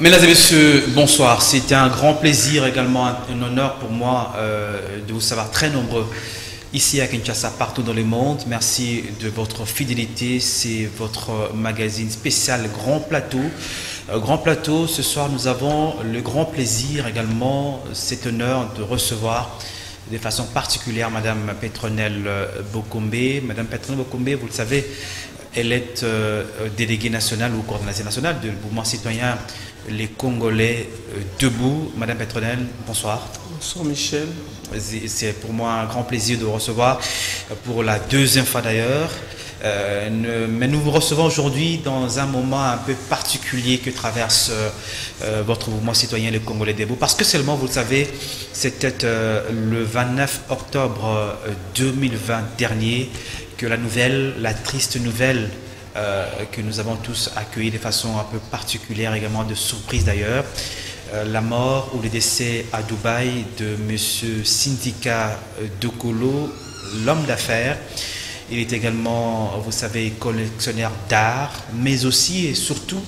Mesdames et messieurs, bonsoir. C'était un grand plaisir, également un honneur pour moi de vous savoir très nombreux ici à Kinshasa, partout dans le monde. Merci de votre fidélité. C'est votre magazine spécial Grand Plateau. Grand Plateau, ce soir nous avons le grand plaisir également, cet honneur de recevoir de façon particulière Madame Petronelle Bokombe. Madame Petronelle Bokombe, vous le savez, elle est déléguée nationale ou coordinatrice nationale du mouvement citoyen Les Congolais debout. Madame Petronelle, bonsoir. Bonsoir Michel. C'est pour moi un grand plaisir de vous recevoir pour la deuxième fois d'ailleurs. Mais nous vous recevons aujourd'hui dans un moment un peu particulier que traverse votre mouvement citoyen Les Congolais debout. Parce que seulement, vous le savez, c'était le 29 octobre 2020 dernier que la triste nouvelle que nous avons tous accueillie de façon un peu particulière, également de surprise d'ailleurs, la mort ou le décès à Dubaï de M. Sindika Dokolo, l'homme d'affaires. Il est également, vous savez, collectionneur d'art, mais aussi et surtout,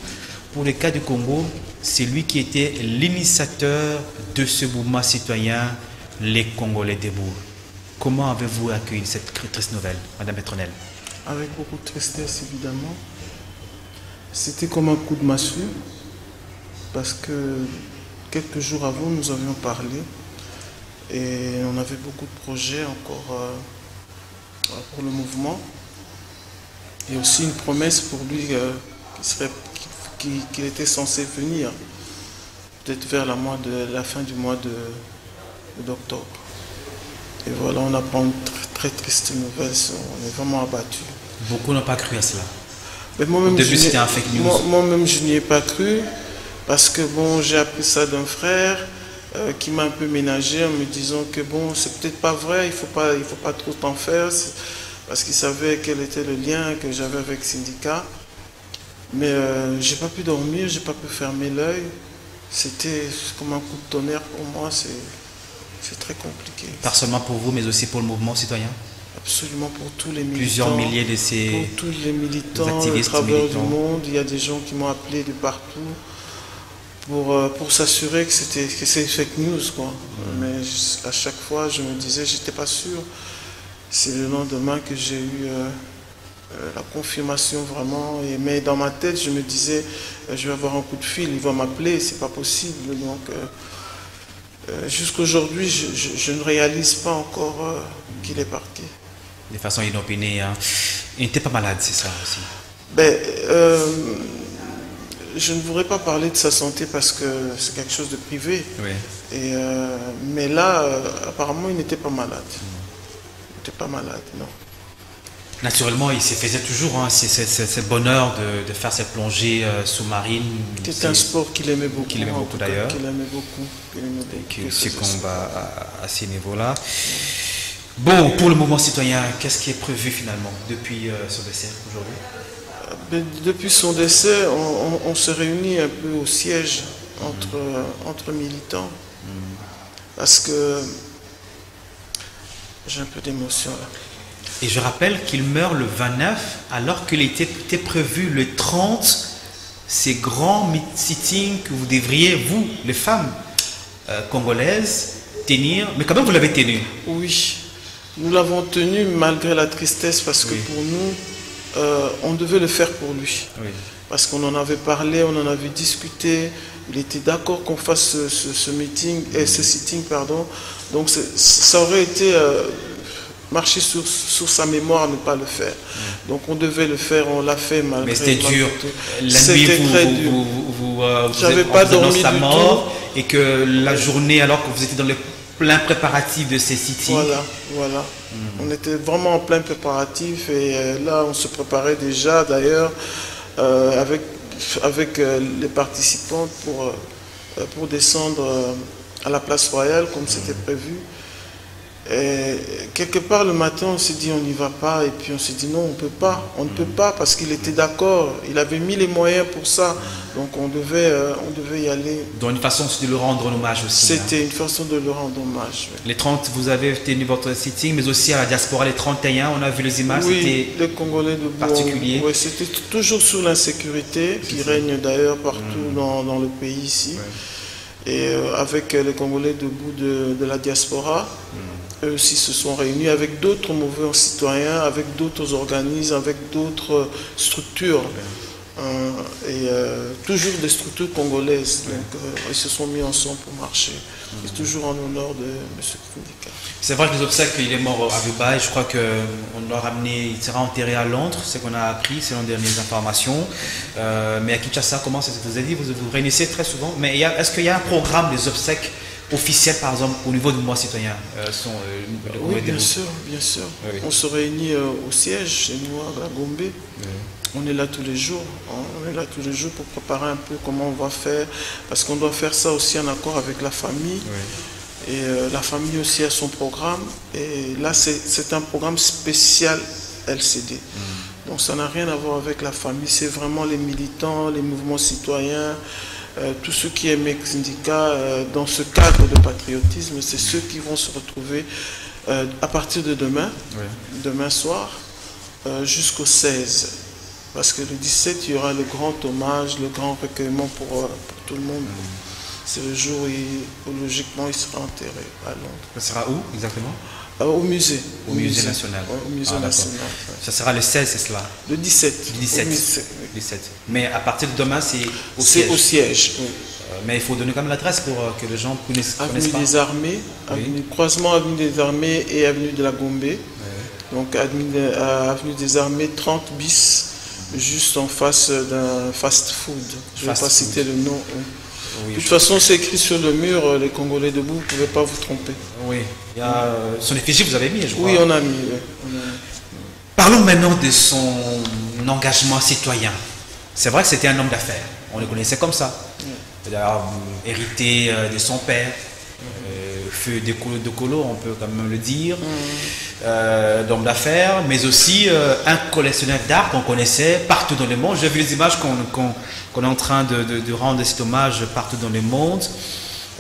pour le cas du Congo, c'est lui qui était l'initiateur de ce mouvement citoyen, Les Congolais debout. Comment avez-vous accueilli cette triste nouvelle, Madame Petronelle? Avec beaucoup de tristesse, évidemment. C'était comme un coup de massue, parce que quelques jours avant, nous avions parlé, et on avait beaucoup de projets encore pour le mouvement, et aussi une promesse pour lui qu'il était censé venir, peut-être vers la fin du mois d'octobre. Et voilà, on apprend une très triste nouvelle, on est vraiment abattu. Beaucoup n'ont pas cru à cela. Mais moi-même, au début, c'était un fake news. Moi-même, je n'y ai pas cru, parce que bon, j'ai appris ça d'un frère qui m'a un peu ménagé en me disant que bon, c'est peut-être pas vrai, il faut pas trop t'en faire, parce qu'il savait quel était le lien que j'avais avec Sindika. Mais j'ai pas pu dormir, j'ai pas pu fermer l'œil. C'était comme un coup de tonnerre pour moi, c'est très compliqué. Pas seulement pour vous, mais aussi pour le mouvement citoyen? Absolument, pour tous les militants. Plusieurs milliers de ces pour tous les militants, activistes, à travers militants du monde. Il y a des gens qui m'ont appelé de partout pour s'assurer que c'est fake news, quoi. Mais à chaque fois, je me disais, j'étais pas sûr. C'est le lendemain que j'ai eu la confirmation vraiment. Mais dans ma tête, je me disais, je vais avoir un coup de fil, il va m'appeler, c'est pas possible. Donc, jusqu'aujourd'hui, je ne réalise pas encore qu'il est parti. De façon inopinée, hein. Il n'était pas malade, c'est ça aussi? Ben, je ne voudrais pas parler de sa santé parce que c'est quelque chose de privé. Oui. Mais là, apparemment, il n'était pas malade. Il n'était pas malade, non. Naturellement, il se faisait toujours, hein, c'est bonheur de faire cette plongée sous-marine. C'était un sport qu'il aimait beaucoup. Qu'il aimait beaucoup d'ailleurs. Qu'il aimait beaucoup. Et qui succombe à ces niveaux-là. Bon, pour le mouvement citoyen, qu'est-ce qui est prévu finalement depuis son décès aujourd'hui? Depuis son décès, on se réunit un peu au siège entre militants. Parce que j'ai un peu d'émotion là. Et je rappelle qu'il meurt le 29, alors qu'il était prévu le 30, ces grands sittings que vous devriez, vous, les femmes congolaises, tenir. Mais quand même, vous l'avez tenu. Oui, nous l'avons tenu malgré la tristesse, parce que pour nous, on devait le faire pour lui. Oui. Parce qu'on en avait parlé, on en avait discuté. Il était d'accord qu'on fasse ce meeting, ce sitting, pardon. Donc ça aurait été marcher sur sa mémoire, ne pas le faire. Donc on devait le faire, on l'a fait malgré. Mais c'était dur. La nuit, vous j'avais pas dormi du tout. Et que la journée, alors que vous étiez dans le plein préparatif de ces sittings. Voilà. On était vraiment en plein préparatif, et là on se préparait déjà d'ailleurs avec les participants pour descendre à la place royale comme c'était prévu. Et quelque part le matin on s'est dit on n'y va pas, et puis on s'est dit non, on peut pas, on ne peut pas, parce qu'il était d'accord, il avait mis les moyens pour ça, donc on devait y aller. Dans une façon de le rendre hommage aussi. C'était une façon de le rendre hommage. Oui. Les 30, vous avez tenu votre sitting, mais aussi à la diaspora, les 31, on a vu les images, oui, c'était les Congolais de particulier. Oui, c'était toujours sur l'insécurité qui règne d'ailleurs partout dans le pays ici. Et avec les Congolais debout de la diaspora, eux aussi se sont réunis avec d'autres mouvements citoyens, avec d'autres organismes, avec d'autres structures. Et toujours des structures congolaises. Donc ils se sont mis ensemble pour marcher. C'est toujours en l'honneur de M. Kifindika. C'est vrai que les obsèques, il est mort à Dubaï. Je crois qu'on l'a ramené, il sera enterré à Londres, c'est ce qu'on a appris selon les dernières informations. Mais à Kinshasa, comment ça vous avez dit, vous réunissez très souvent. Mais est-ce qu'il y a un programme des obsèques officiel, par exemple, au niveau du mois citoyen oui, bien sûr, bien sûr. Oui. On se réunit au siège chez nous à Gombe. Oui. On est là tous les jours. On est là tous les jours pour préparer un peu comment on va faire. Parce qu'on doit faire ça aussi en accord avec la famille. Oui. Et la famille aussi a son programme. Et là, c'est un programme spécial LCD. Donc ça n'a rien à voir avec la famille. C'est vraiment les militants, les mouvements citoyens. Tous ceux qui aiment Kifindika dans ce cadre de patriotisme, c'est ceux qui vont se retrouver à partir de demain, demain soir, jusqu'au 16. Parce que le 17, il y aura le grand hommage, le grand recueillement pour tout le monde. C'est le jour où logiquement il sera enterré à Londres. Ça sera où exactement? Au musée. Au musée national. Au musée national. Ça sera le 16, c'est cela? Le 17. Le 17. 17. Mais à partir de demain, c'est au siège. C'est au siège, oui. Mais il faut donner quand même l'adresse pour que les gens connaissent pas. Avenue des Armées, croisement Avenue des Armées et Avenue de la Gombe. Oui. Donc Avenue des Armées 30 bis, juste en face d'un fast-food. Je ne vais pas citer le nom. Oui, de toute façon, c'est écrit sur le mur, les Congolais debout, vous ne pouvez pas vous tromper. Oui, il y a son effigie, vous avez mis, je crois. Oui, on a mis. Parlons maintenant de son engagement citoyen. C'est vrai que c'était un homme d'affaires, on le connaissait comme ça. Il a hérité de son père, feu de colo, on peut quand même le dire, d'homme d'affaires, mais aussi un collectionneur d'art qu'on connaissait partout dans le monde. J'ai vu les images qu'on est en train de rendre cet hommage partout dans le monde.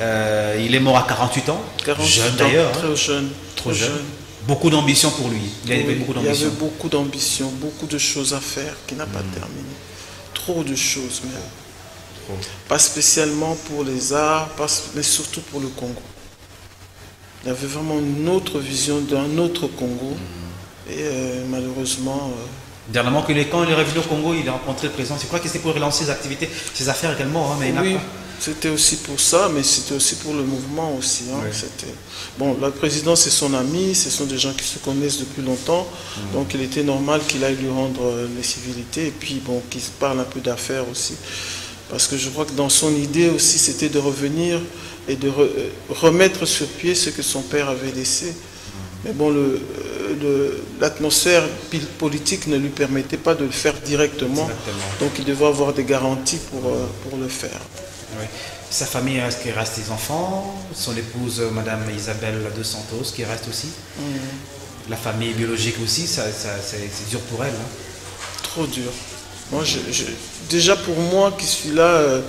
Il est mort à 48 ans, jeune d'ailleurs. Très jeune. Trop jeune. Beaucoup d'ambition pour lui. Il avait beaucoup d'ambition. Il y avait beaucoup d'ambition, beaucoup de choses à faire qui n'a pas terminé. Trop de choses même. Pas spécialement pour les arts, mais surtout pour le Congo. Il y avait vraiment une autre vision d'un autre Congo. Et malheureusement... Dernièrement, quand il est revenu au Congo, il a rencontré le président. Je crois que c'était pour relancer ses activités, ses affaires également. Hein, mais oui, c'était aussi pour ça, mais c'était aussi pour le mouvement aussi. Hein. Oui. Bon, le président, c'est son ami, ce sont des gens qui se connaissent depuis longtemps. Donc il était normal qu'il aille lui rendre les civilités et puis bon, qu'il parle un peu d'affaires aussi. Parce que je crois que dans son idée aussi, c'était de revenir et de remettre sur pied ce que son père avait laissé. Mais bon, l'atmosphère politique ne lui permettait pas de le faire directement. Donc il devait avoir des garanties pour le faire. Oui. Sa famille, est-ce qu'il reste des enfants? Son épouse, Madame Isabelle de Santos, qui reste aussi. La famille biologique aussi, c'est dur pour elle. Hein? Trop dur. Moi, déjà pour moi qui suis là,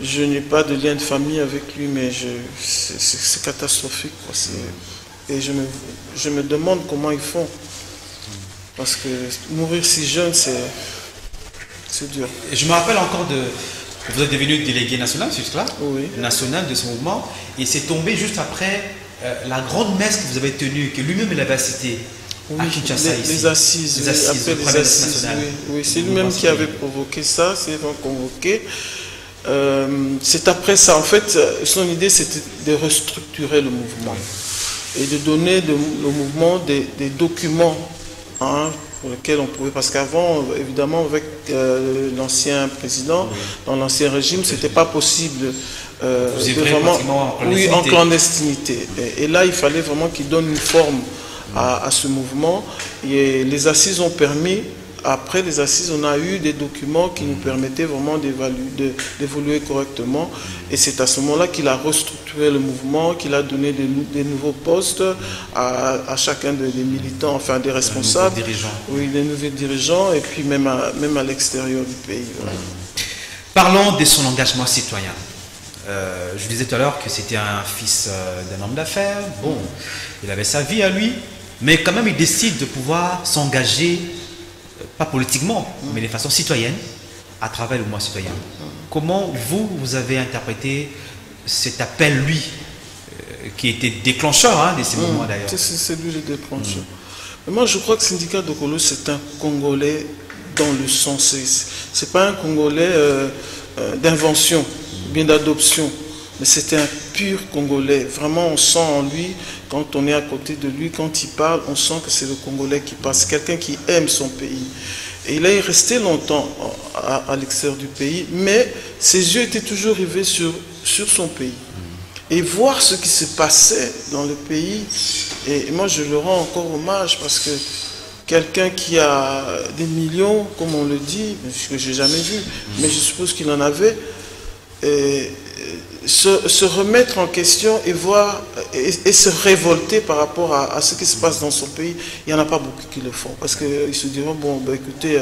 je n'ai pas de lien de famille avec lui, mais c'est catastrophique. Quoi. Et je me demande comment ils font. Parce que mourir si jeune, c'est dur. Et je me rappelle encore vous êtes devenu délégué national, c'est cela? Oui. National de ce mouvement. Et c'est tombé juste après la grande messe que vous avez tenue, que lui-même il avait citée. Oui, les assises, après les assises, oui, c'est lui-même qui avait provoqué ça, c'est convoqué. C'est après ça, en fait, son idée c'était de restructurer le mouvement et de donner au mouvement des documents pour lesquels on pouvait, parce qu'avant, évidemment, avec l'ancien président, dans l'ancien régime, c'était pas possible. En clandestinité. Et là, il fallait vraiment qu'il donne une forme à ce mouvement. Et les assises ont permis après les assises, on a eu des documents qui nous permettaient vraiment d'évoluer correctement. Et c'est à ce moment-là qu'il a restructuré le mouvement, qu'il a donné des nouveaux postes à chacun des militants, enfin des responsables. Oui, des nouveaux dirigeants, et puis même à l'extérieur du pays. Voilà. Parlons de son engagement citoyen. Je disais tout à l'heure que c'était un fils d'un homme d'affaires. Bon, il avait sa vie à lui, mais quand même il décide de pouvoir s'engager, pas politiquement, mais de façon citoyenne, à travers le mois citoyen. Comment vous avez interprété cet appel, lui, qui était déclencheur de ces moments d'ailleurs? C'est lui le déclencheur. Mais moi je crois que Syndicat Dokolo, c'est un Congolais dans le sens, c'est pas un Congolais d'invention, bien d'adoption, mais c'était un pur Congolais. Vraiment, on sent en lui, quand on est à côté de lui, quand il parle, on sent que c'est le Congolais qui parle. C'est quelqu'un qui aime son pays. Et il est resté longtemps à l'extérieur du pays, mais ses yeux étaient toujours rivés sur son pays. Et voir ce qui se passait dans le pays, et moi je le rends encore hommage, parce que quelqu'un qui a des millions, comme on le dit, que je n'ai jamais vu, mais je suppose qu'il en avait, se remettre en question et voir et se révolter par rapport à ce qui se passe dans son pays, il n'y en a pas beaucoup qui le font, parce qu'ils se diront, bon, ben, écoutez,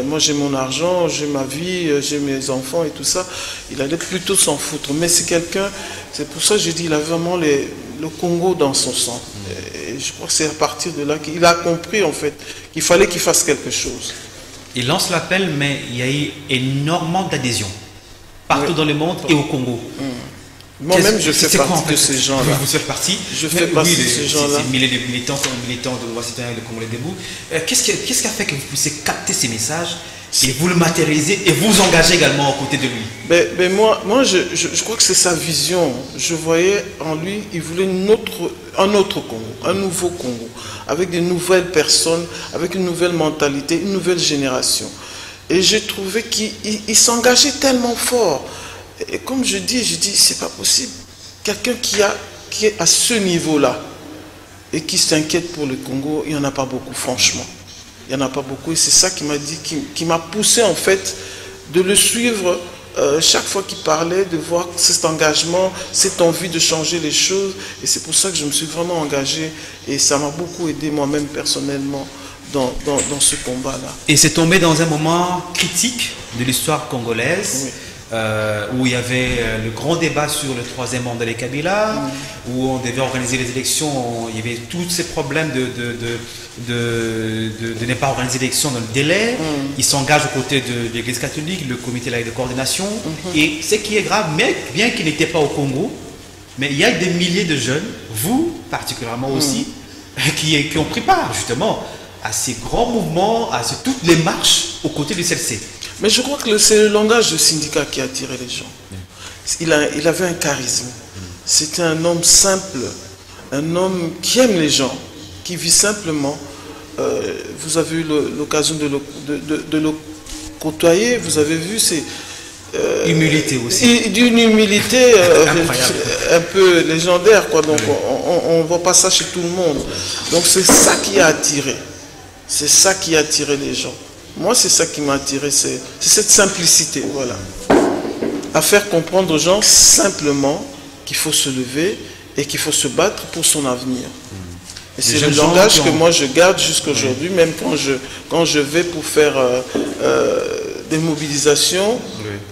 moi j'ai mon argent, j'ai ma vie, j'ai mes enfants et tout ça, il allait plutôt s'en foutre. Mais c'est quelqu'un, c'est pour ça que j'ai dit, il a vraiment le Congo dans son sang. Et je crois que c'est à partir de là qu'il a compris en fait qu'il fallait qu'il fasse quelque chose. Il lance l'appel, mais il y a eu énormément d'adhésions partout dans le monde et au Congo. Moi-même, je fais partie de ces gens-là. Vous faites partie? Je fais partie de ces gens-là. C'est militants de Voix citoyenne de Congolais debout. Qu'est-ce qui a fait que vous puissiez capter ces messages et vous le matérialisez et vous engagez également aux côtés de lui? Mais moi je crois que c'est sa vision. Je voyais en lui, il voulait un autre Congo, un nouveau Congo, avec des nouvelles personnes, avec une nouvelle mentalité, une nouvelle génération. Et j'ai trouvé qu'il s'engageait tellement fort. Et comme je dis, c'est pas possible. Quelqu'un qui est à ce niveau-là et qui s'inquiète pour le Congo, il n'y en a pas beaucoup, franchement. Il n'y en a pas beaucoup. Et c'est ça qui m'a dit, qui m'a poussé en fait de le suivre chaque fois qu'il parlait, de voir cet engagement, cette envie de changer les choses. Et c'est pour ça que je me suis vraiment engagé. Et ça m'a beaucoup aidé moi-même personnellement dans ce combat-là. Et c'est tombé dans un moment critique de l'histoire congolaise, oui. Où il y avait le grand débat sur le troisième mandat des Kabila, où on devait organiser les élections, il y avait tous ces problèmes de ne pas organiser l'élection dans le délai. Il s'engage aux côtés de l'Église catholique, le comité de coordination. Et ce qui est grave, mais bien qu'il n'était pas au Congo, mais il y a des milliers de jeunes, vous particulièrement aussi, qui ont pris part justement à ces grands mouvements, à toutes les marches aux côtés du CLC. Mais je crois que c'est le langage du syndicat qui a attiré les gens. Il avait un charisme. C'était un homme simple, un homme qui aime les gens, qui vit simplement. Vous avez eu l'occasion de le côtoyer, vous avez vu, c'est... humilité aussi. D'une humilité un peu légendaire, quoi. Donc on ne voit pas ça chez tout le monde. Donc c'est ça qui a attiré. C'est ça qui a attiré les gens. Moi, c'est ça qui m'a attiré, c'est cette simplicité, voilà. À faire comprendre aux gens simplement qu'il faut se lever et qu'il faut se battre pour son avenir. Et c'est le langage que moi je garde jusqu'à aujourd'hui, même quand je vais pour faire des mobilisations.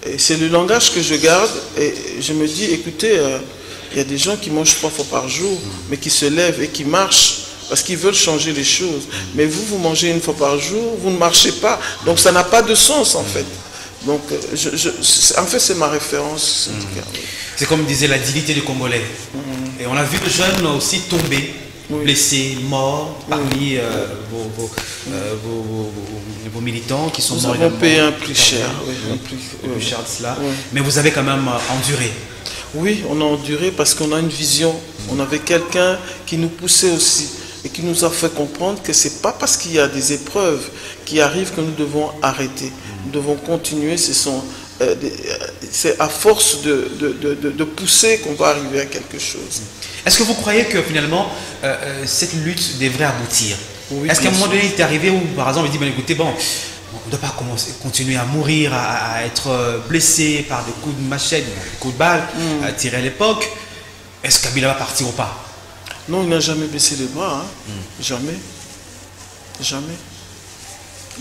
Et c'est le langage que je garde et je me dis, écoutez, il y a des gens qui mangent 3 fois par jour, mais qui se lèvent et qui marchent. Parce qu'ils veulent changer les choses. Mais vous mangez 1 fois par jour, vous ne marchez pas. Donc ça n'a pas de sens en fait. Donc en fait c'est ma référence. C'est comme disait la dignité du Congolais. Et on a vu de jeunes aussi tomber, blessés, morts parmi vos militants qui sont morts. Nous avons payé un prix cher. Un plus cher de cela. Mais vous avez quand même enduré. Oui, on a enduré parce qu'on a une vision. On avait quelqu'un qui nous poussait aussi. Et qui nous a fait comprendre que ce n'est pas parce qu'il y a des épreuves qui arrivent que nous devons arrêter. Nous devons continuer. C'est à force de pousser qu'on va arriver à quelque chose. Est-ce que vous croyez que finalement cette lutte devrait aboutir? Oui, est-ce qu'à un bien moment sûr. donné, il t'est arrivé où, par exemple, il dit, ben, écoutez, bon, on ne doit pas continuer à mourir, à être blessé par des coups de machette, des coups de balle, à tirer à l'époque. Est-ce que Kabila va partir ou pas? Non, il n'a jamais baissé les bras, hein. Jamais. Jamais.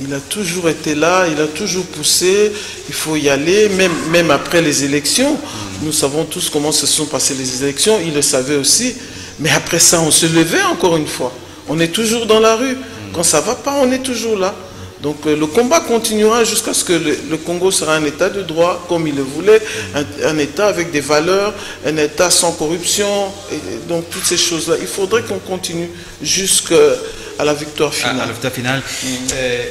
Il a toujours été là, il a toujours poussé, il faut y aller, même après les élections. Nous savons tous comment se sont passées les élections, il le savait aussi. Mais après ça, on se levait encore une fois. On est toujours dans la rue. Quand ça ne va pas, on est toujours là. Donc le combat continuera jusqu'à ce que le Congo sera un état de droit comme il le voulait, un état avec des valeurs, un état sans corruption, et donc toutes ces choses-là. Il faudrait qu'on continue jusqu'à la victoire finale. À la victoire finale.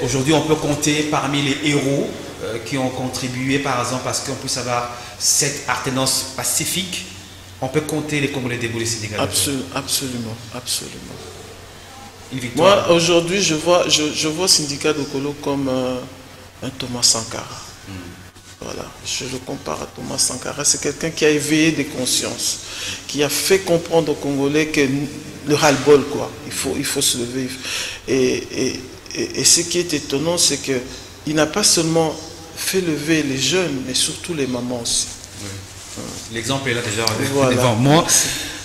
Aujourd'hui, on peut compter parmi les héros qui ont contribué, par exemple, parce qu'on puisse avoir cette appartenance pacifique. On peut compter les Congolais debout des syndicats. Absolument, absolument. Une victoire. Moi, aujourd'hui, je vois Syndicat Dokolo comme un Thomas Sankara. Voilà, je le compare à Thomas Sankara. C'est quelqu'un qui a éveillé des consciences, qui a fait comprendre aux Congolais que le ras-le-bol, quoi. Il faut se lever. Et ce qui est étonnant, c'est qu'il n'a pas seulement fait lever les jeunes, mais surtout les mamans aussi. Oui. L'exemple est là déjà voilà. Devant moi.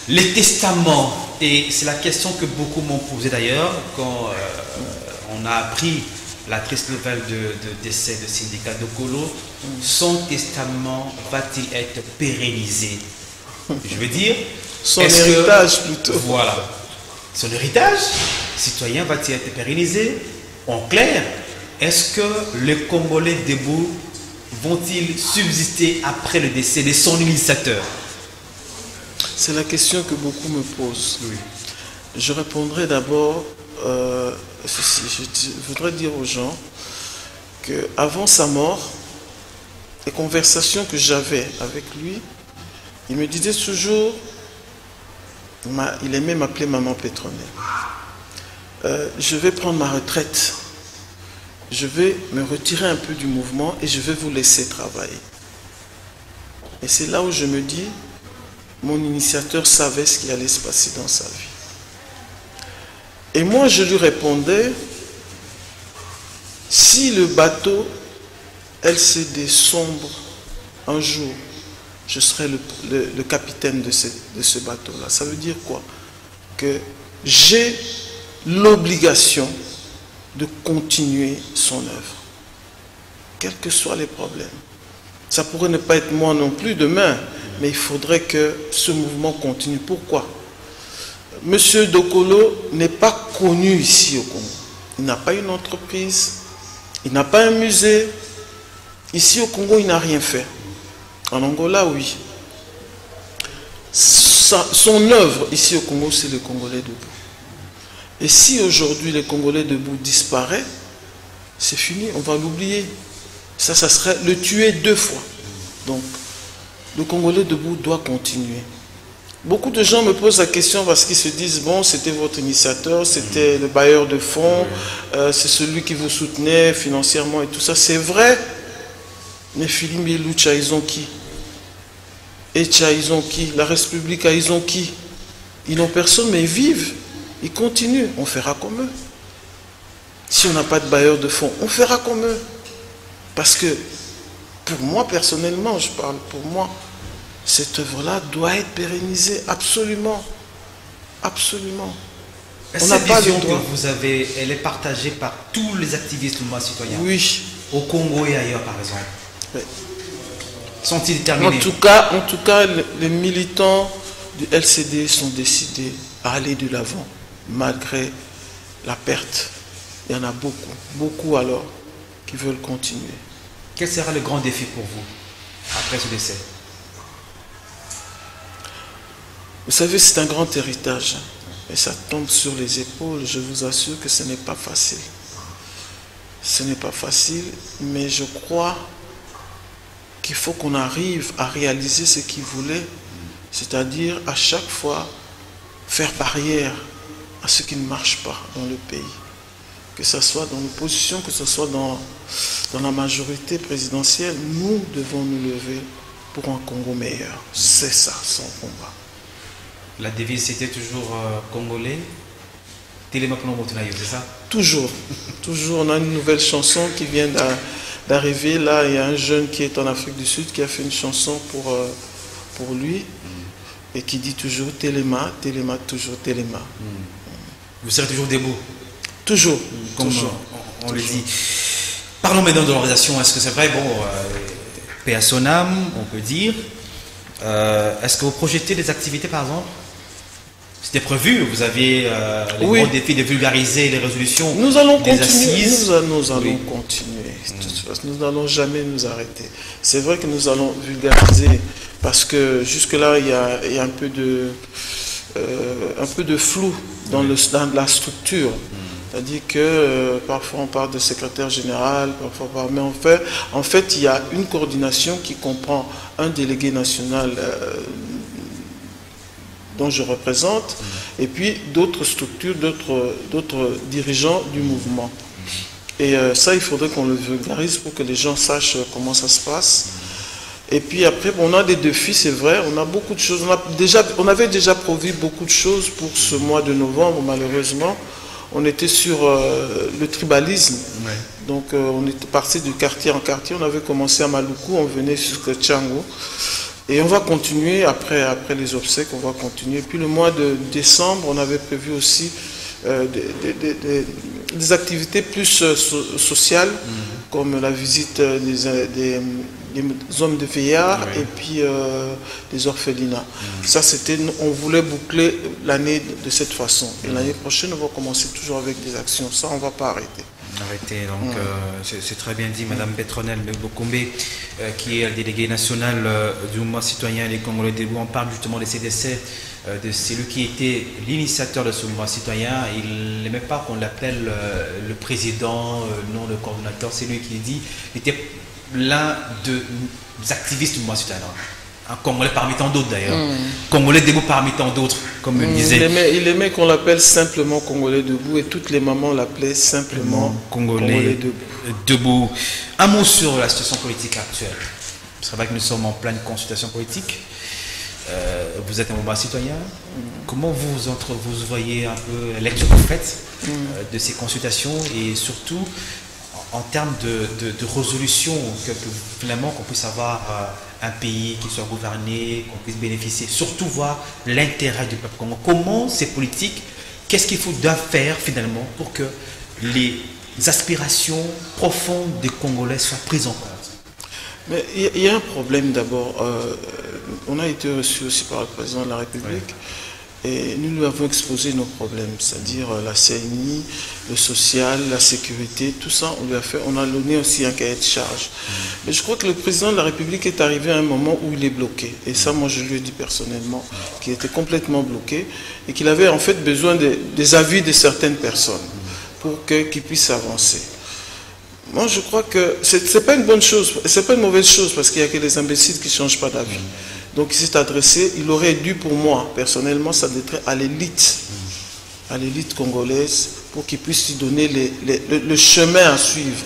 Les testaments, et c'est la question que beaucoup m'ont posée d'ailleurs, quand on a appris la triste nouvelle de décès de Syndicat Dokolo, son testament va-t-il être pérennisé? Je veux dire, son héritage plutôt. Voilà. Son héritage citoyen va-t-il être pérennisé? En clair, est-ce que les Congolais debout vont-ils subsister après le décès de son initiateur? C'est la question que beaucoup me posent. Oui. Je répondrai d'abord ceci. Je voudrais dire aux gens qu'avant sa mort, les conversations que j'avais avec lui, il me disait toujours, il aimait m'appeler Maman Pétronelle. Je vais prendre ma retraite. Je vais me retirer un peu du mouvement et je vais vous laisser travailler. Et c'est là où je me dis, mon initiateur savait ce qui allait se passer dans sa vie. Et moi, je lui répondais, si le bateau LCD sombre un jour, je serai le capitaine de ce bateau-là. Ça veut dire quoi? Que j'ai l'obligation de continuer son œuvre, quels que soient les problèmes. Ça pourrait ne pas être moi non plus demain, mais il faudrait que ce mouvement continue. Pourquoi? Monsieur Dokolo n'est pas connu ici au Congo. Il n'a pas une entreprise, il n'a pas un musée. Ici au Congo, il n'a rien fait. En Angola, oui. Son œuvre ici au Congo, c'est le Congolais debout. Et si aujourd'hui le Congolais debout disparaît, c'est fini, on va l'oublier. Ça serait le tuer 2 fois. Donc, le Congolais debout doit continuer. Beaucoup de gens me posent la question parce qu'ils se disent, bon, c'était votre initiateur, c'était le bailleur de fonds, c'est celui qui vous soutenait financièrement et tout ça. C'est vrai, mais Philippe et Lucha, ils ont qui? Echa, ils ont qui? La République, ils ont qui? Ils n'ont personne, mais ils vivent. Ils continuent. On fera comme eux. Si on n'a pas de bailleur de fonds, on fera comme eux. Parce que, pour moi, personnellement, je parle pour moi, cette œuvre-là doit être pérennisée, absolument. Absolument. Cette vision que vous avez, elle est partagée par tous les activistes du mouvement citoyen? Oui. Au Congo et ailleurs, par exemple? Oui. Sont-ils déterminés? En tout cas, les militants du LCD sont décidés à aller de l'avant, malgré la perte. Il y en a beaucoup, beaucoup alors, qui veulent continuer. Quel sera le grand défi pour vous, après ce décès? Vous savez, c'est un grand héritage. Et ça tombe sur les épaules. Je vous assure que ce n'est pas facile. Ce n'est pas facile, mais je crois qu'il faut qu'on arrive à réaliser ce qu'il voulait. C'est-à-dire, à chaque fois, faire barrière à ce qui ne marche pas dans le pays. Que ce soit dans l'opposition, que ce soit dans la majorité présidentielle, nous devons nous lever pour un Congo meilleur. C'est ça, son combat. La devise, c'était toujours congolais? Téléma Motunayo, c'est ça? Toujours. Toujours, on a une nouvelle chanson qui vient d'arriver. Là, il y a un jeune qui est en Afrique du Sud qui a fait une chanson pour lui et qui dit toujours Téléma, Téléma, toujours Téléma. Vous serez toujours debout? Toujours. Comme toujours. On le dit. Parlons maintenant de l'organisation. Est-ce que c'est vrai? Bon, paix à son âme, on peut dire. Est-ce que vous projetez des activités, par exemple? C'était prévu, vous aviez les gros défis de vulgariser les résolutions. Nous allons des continuer. assises. Nous allons continuer. Nous n'allons jamais nous arrêter. C'est vrai que nous allons vulgariser parce que jusque-là, il y a un peu de flou dans la structure. C'est-à-dire que parfois on parle de secrétaire général, parfois mais en fait, il y a une coordination qui comprend un délégué national dont je représente, et puis d'autres structures, d'autres dirigeants du mouvement. Et ça, il faudrait qu'on le vulgarise pour que les gens sachent comment ça se passe. Et puis après, on a des défis, c'est vrai, on a beaucoup de choses. On avait déjà prévu beaucoup de choses pour ce mois de novembre, malheureusement. On était sur le tribalisme. Ouais. Donc on était parti de quartier en quartier. On avait commencé à Maluku, on venait jusqu'à Tchango. Et on va continuer, après les obsèques, on va continuer. Puis le mois de décembre, on avait prévu aussi des activités plus sociales, comme la visite des hommes de vieillards et puis des orphelinats. Ça, on voulait boucler l'année de cette façon. Et l'année prochaine, on va commencer toujours avec des actions. Ça, on ne va pas arrêter. Arrêtez, donc c'est très bien dit, Madame Petronelle Bokombe, qui est déléguée nationale du mouvement citoyen Les Congolais debout. On parle justement de ces décès, de celui qui était l'initiateur de ce mouvement citoyen. Il n'aimait pas qu'on l'appelle le président, non le coordonnateur. C'est lui qui dit, il était l'un des activistes du mouvement citoyen. Un Congolais parmi tant d'autres d'ailleurs. Congolais debout parmi tant d'autres, comme il disait. Il aimait qu'on l'appelle simplement Congolais debout et toutes les mamans l'appelaient simplement Congolais debout. Un mot sur la situation politique actuelle. C'est vrai que nous sommes en pleine consultation politique. Vous êtes un mouvement citoyen. Comment vous voyez un peu la lecture que vous faites de ces consultations et surtout en termes de résolution, finalement qu'on puisse avoir un pays qui soit gouverné, qu'on puisse bénéficier, surtout voir l'intérêt du peuple congolais. Comment ces politiques, qu'est-ce qu'il faut faire finalement pour que les aspirations profondes des Congolais soient prises en compte? Mais il y a un problème d'abord. On a été reçu aussi par le président de la République. Et nous lui avons exposé nos problèmes, c'est-à-dire la CNI, le social, la sécurité, tout ça, on a donné aussi un cahier de charge. Mais je crois que le président de la République est arrivé à un moment où il est bloqué. Et ça, moi, je lui ai dit personnellement qu'il était complètement bloqué et qu'il avait en fait besoin des avis de certaines personnes pour qu'il puisse avancer. Moi, je crois que c'est pas une bonne chose, c'est pas une mauvaise chose parce qu'il n'y a que des imbéciles qui ne changent pas d'avis. Donc il s'est adressé, il aurait dû pour moi, personnellement, s'adresser à l'élite congolaise, pour qu'il puisse lui donner le chemin à suivre,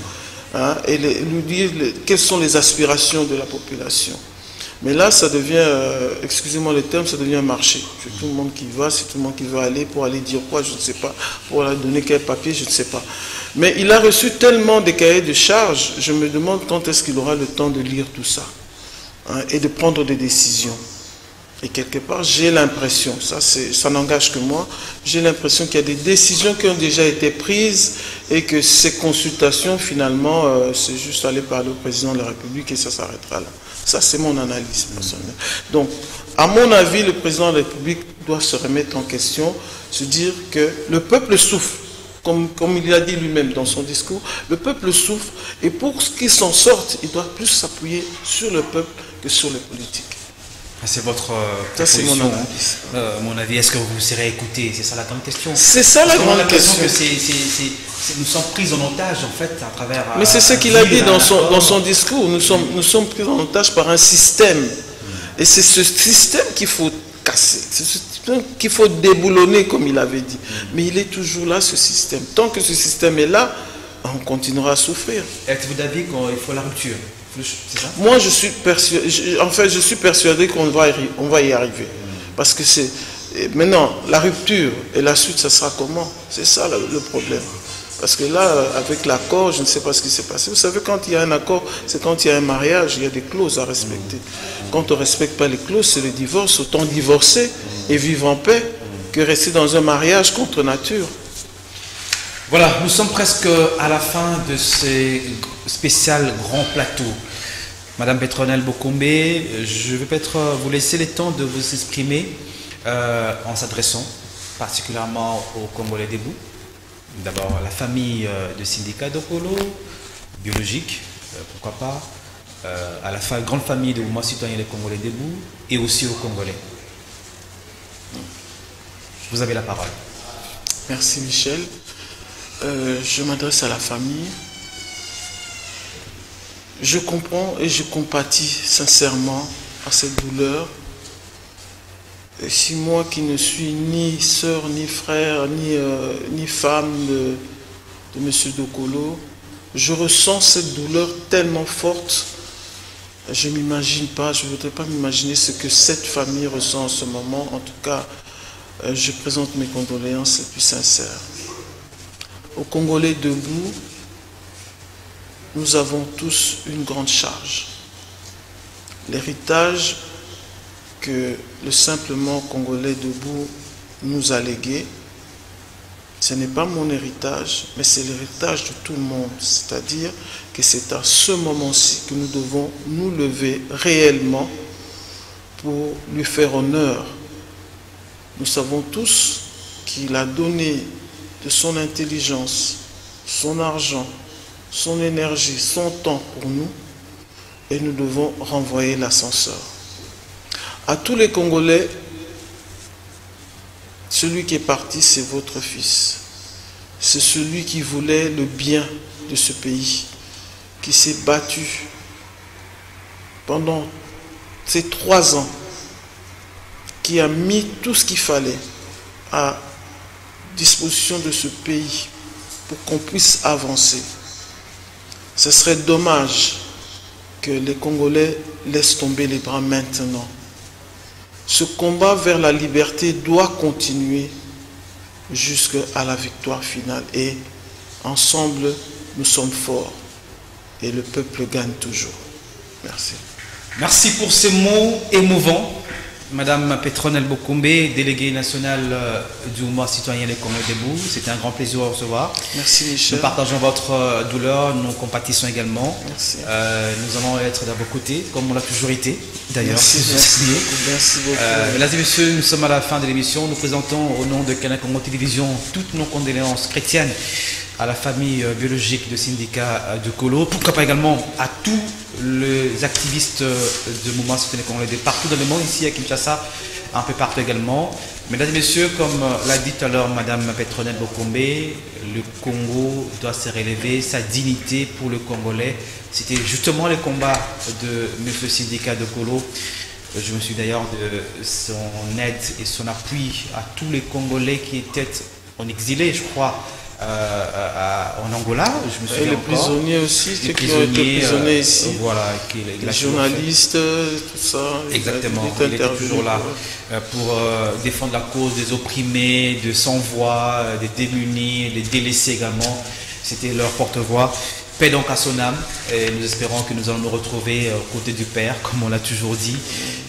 hein, et lui dire quelles sont les aspirations de la population. Mais là, ça devient, excusez-moi le terme, ça devient un marché. C'est tout le monde qui va, c'est tout le monde qui veut aller, pour aller dire quoi, je ne sais pas, pour aller donner quel papier, je ne sais pas. Mais il a reçu tellement de cahiers de charges, je me demande quand est-ce qu'il aura le temps de lire tout ça. Et de prendre des décisions. Et quelque part, j'ai l'impression, ça n'engage que moi, j'ai l'impression qu'il y a des décisions qui ont déjà été prises et que ces consultations, finalement, c'est juste aller parler au président de la République et ça s'arrêtera là. Ça, c'est mon analyse personnelle. Donc, à mon avis, le président de la République doit se remettre en question, se dire que le peuple souffre. Comme il l'a dit lui-même dans son discours, le peuple souffre et pour qu'il s'en sorte, il doit plus s'appuyer sur le peuple que sur les politiques. C'est votre ça, c'est mon analyse. Mon avis, est-ce que vous serez écouté? C'est ça la grande question. C'est ça la grande question. Que nous sommes pris en otage en fait à travers. Mais c'est ce qu'il a dit dans son discours. Nous sommes pris en otage par un système. Et c'est ce système qu'il faut casser. C'est ce système qu'il faut déboulonner, comme il avait dit. Mais il est toujours là, ce système. Tant que ce système est là, on continuera à souffrir. Êtes-vous d'avis qu'il faut la rupture? C'est ça? Moi, je suis persuadé qu'on va y arriver. Parce que Et maintenant, la rupture et la suite, ça sera comment? C'est ça le problème. Parce que là, avec l'accord, je ne sais pas ce qui s'est passé. Vous savez, quand il y a un accord, c'est quand il y a un mariage, il y a des clauses à respecter. Quand on ne respecte pas les clauses, c'est le divorce. Autant divorcer et vivre en paix que rester dans un mariage contre nature. Voilà, nous sommes presque à la fin de ce spécial grand plateau. Madame Petronelle Bokombe, je vais peut-être vous laisser le temps de vous exprimer en s'adressant particulièrement aux Congolais debout. D'abord la famille de Syndicat Dokolo, biologique, pourquoi pas, à la grande famille de mouvement citoyen des Congolais debout et aussi aux Congolais. Vous avez la parole. Merci Michel. Je m'adresse à la famille. Je comprends et je compatis sincèrement à cette douleur. Et si moi qui ne suis ni sœur, ni frère, ni femme de M. Dokolo, je ressens cette douleur tellement forte, je ne m'imagine pas, je ne voudrais pas m'imaginer ce que cette famille ressent en ce moment. En tout cas, je présente mes condoléances les plus sincères. Aux Congolais debout, nous avons tous une grande charge. L'héritage que le simplement Congolais debout nous a légué, ce n'est pas mon héritage, mais c'est l'héritage de tout le monde. C'est-à-dire que c'est à ce moment-ci que nous devons nous lever réellement pour lui faire honneur. Nous savons tous qu'il a donné de son intelligence, son argent, son énergie, son temps pour nous, et nous devons renvoyer l'ascenseur. À tous les Congolais, celui qui est parti, c'est votre fils. C'est celui qui voulait le bien de ce pays, qui s'est battu pendant ces 3 ans, qui a mis tout ce qu'il fallait à disposition de ce pays pour qu'on puisse avancer. Ce serait dommage que les Congolais laissent tomber les bras maintenant. Ce combat vers la liberté doit continuer jusqu'à la victoire finale. Et ensemble, nous sommes forts. Et le peuple gagne toujours. Merci. Merci pour ces mots émouvants. Madame Petronelle Bokombe, déléguée nationale du mouvement citoyen des Congolais debout, c'était un grand plaisir de vous recevoir. Merci Michel. Nous partageons votre douleur, nous compatissons également. Merci. Nous allons être à vos côtés, comme on l'a toujours été d'ailleurs. Merci beaucoup. Mesdames et messieurs, nous sommes à la fin de l'émission. Nous présentons au nom de Canal Congo Télévision toutes nos condoléances chrétiennes à la famille biologique de Syndicat Dokolo, pourquoi pas également à tous les activistes du mouvement citoyen congolais partout dans le monde, ici à Kinshasa, un peu partout également. Mesdames et messieurs, comme l'a dit tout à l'heure Madame Petronelle Bokombe, le Congo doit se relever, sa dignité pour le Congolais. C'était justement le combat de M. Syndicat Dokolo. Je me suis d'ailleurs de son aide et son appui à tous les Congolais qui étaient en exilé, je crois, en Angola, je me souviens les encore. Prisonniers aussi, ceux qui ont été prisonniers ici, voilà, les journalistes, tout ça. Exactement, il était toujours là pour défendre la cause des opprimés, de sans-voix, des démunis, des délaissés également. C'était leur porte-voix. Paix donc à son âme, et nous espérons que nous allons nous retrouver aux côtés du Père, comme on l'a toujours dit.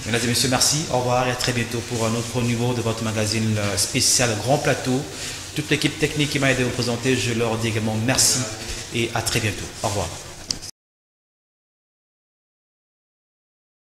Mesdames et messieurs, merci, au revoir et à très bientôt pour un autre niveau de votre magazine spécial Grand Plateau. Toute l'équipe technique qui m'a aidé à vous présenter, je leur dis également merci et à très bientôt. Au revoir.